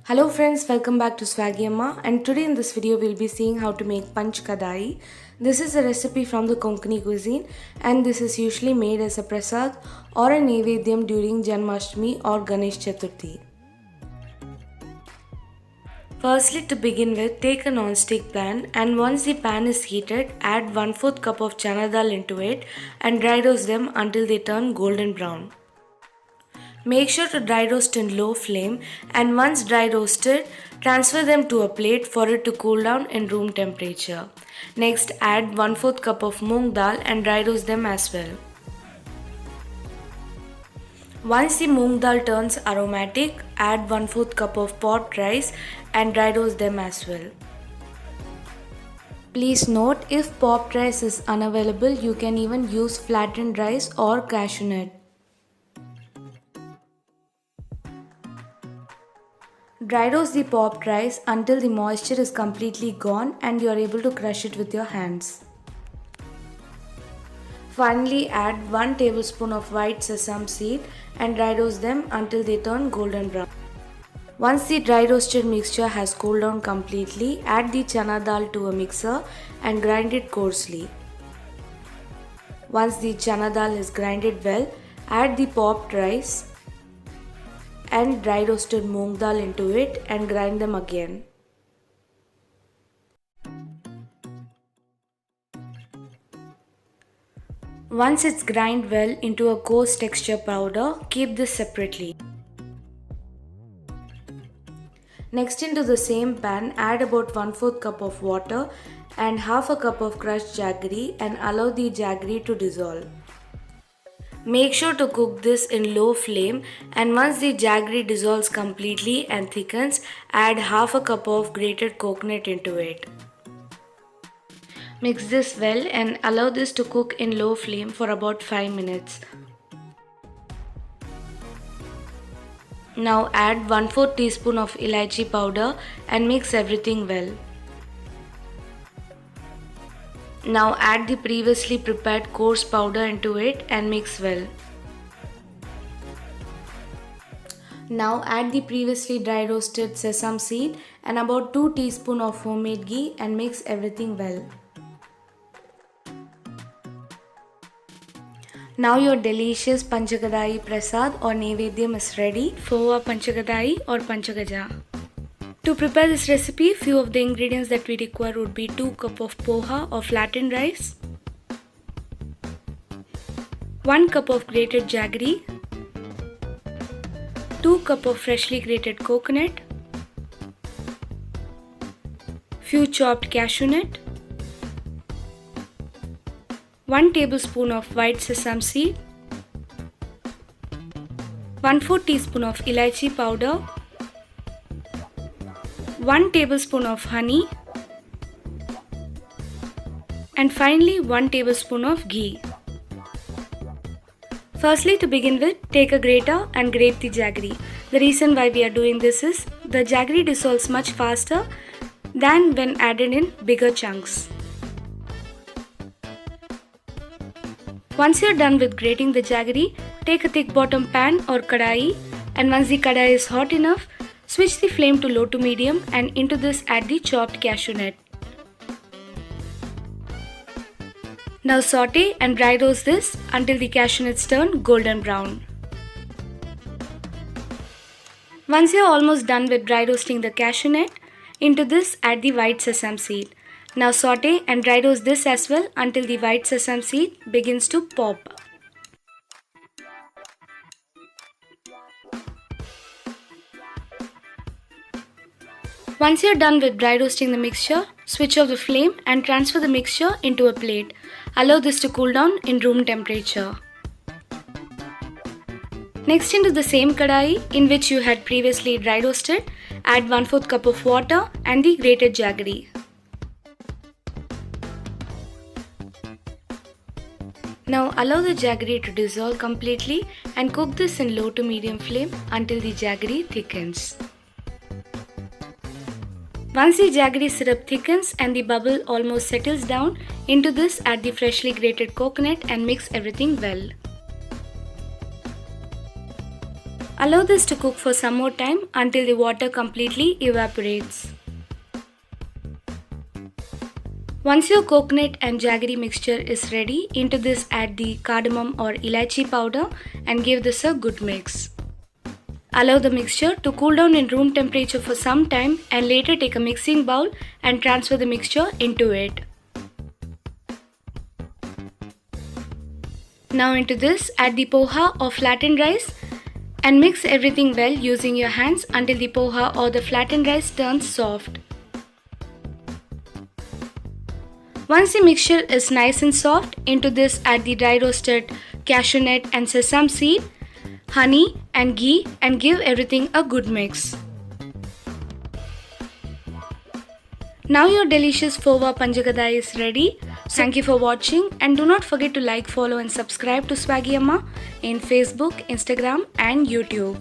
Hello friends, welcome back to Swaggy Amma, and today in this video we'll be seeing how to make Panchkadayi. This is a recipe from the Konkani cuisine and this is usually made as a prasadh or a naivedyam during janmastami or Ganesh Chaturthi. Firstly, to begin with, take a non-stick pan and once the pan is heated, add 1/4 cup of chana dal into it and dry roast them until they turn golden brown. Make sure to dry roast in low flame and once dry roasted, transfer them to a plate for it to cool down in room temperature. Next, add 1/4 cup of moong dal and dry roast them as well. Once the moong dal turns aromatic, add 1/4 cup of pot rice and dry roast them as well. Please note, if popped rice is unavailable, you can even use flattened rice or cashew nut. Dry roast the popped rice until the moisture is completely gone and you are able to crush it with your hands. Finally, add 1 tablespoon of white sesame seed and dry roast them until they turn golden brown. Once the dry roasted mixture has cooled down completely, add the chana dal to a mixer and grind it coarsely. Once the chana dal is grinded well, add the popped rice and dry roasted moong dal into it and grind them again. Once it's grind well into a coarse texture powder, keep this separately. Next, into the same pan, add about 1/4 cup of water and half a cup of crushed jaggery and allow the jaggery to dissolve. Make sure to cook this in low flame and once the jaggery dissolves completely and thickens, add half a cup of grated coconut into it. Mix this well and allow this to cook in low flame for about 5 minutes. Now add 1/4 teaspoon of elaichi powder and mix everything well. Now add the previously prepared coarse powder into it and mix well. Now add the previously dry roasted sesame seed and about 2 teaspoons of homemade ghee and mix everything well. Now your delicious Panchakadayi prasadh or naivedyam is ready for Panchakadayi or Panchakajja. To prepare this recipe, few of the ingredients that we require would be 2 cup of poha or flattened rice, 1 cup of grated jaggery, 2 cup of freshly grated coconut, few chopped cashew nut, 1 tablespoon of white sesame seed, 1/4 teaspoon of elaichi powder, 1 tablespoon of honey, and finally 1 tablespoon of ghee. Firstly, to begin with, take a grater and grate the jaggery. The reason why we are doing this is the jaggery dissolves much faster than when added in bigger chunks. Once you are done with grating the jaggery, take a thick bottom pan or kadai and once the kadai is hot enough, switch the flame to low to medium and into this add the chopped cashew nut. Now saute and dry roast this until the cashew nuts turn golden brown. Once you are almost done with dry roasting the cashew nut, into this add the white sesame seed. Now saute and dry roast this as well until the white sesame seed begins to pop. Once you are done with dry roasting the mixture, switch off the flame and transfer the mixture into a plate. Allow this to cool down in room temperature. Next, into the same kadai in which you had previously dry roasted, add 1/4 cup of water and the grated jaggery. Now allow the jaggery to dissolve completely and cook this in low to medium flame until the jaggery thickens. Once the jaggery syrup thickens and the bubble almost settles down, into this add the freshly grated coconut and mix everything well. Allow this to cook for some more time until the water completely evaporates. Once your coconut and jaggery mixture is ready, into this add the cardamom or elaichi powder and give this a good mix. Allow the mixture to cool down in room temperature for some time and later take a mixing bowl and transfer the mixture into it. Now into this add the poha or flattened rice and mix everything well using your hands until the poha or the flattened rice turns soft. Once the mixture is nice and soft, into this add the dry roasted cashew nut and sesame seed, honey and ghee and give everything a good mix. Now your delicious Poha Panchakadayi is ready. Thank you for watching and do not forget to like, follow and subscribe to Swaggy Amma in Facebook, Instagram and YouTube.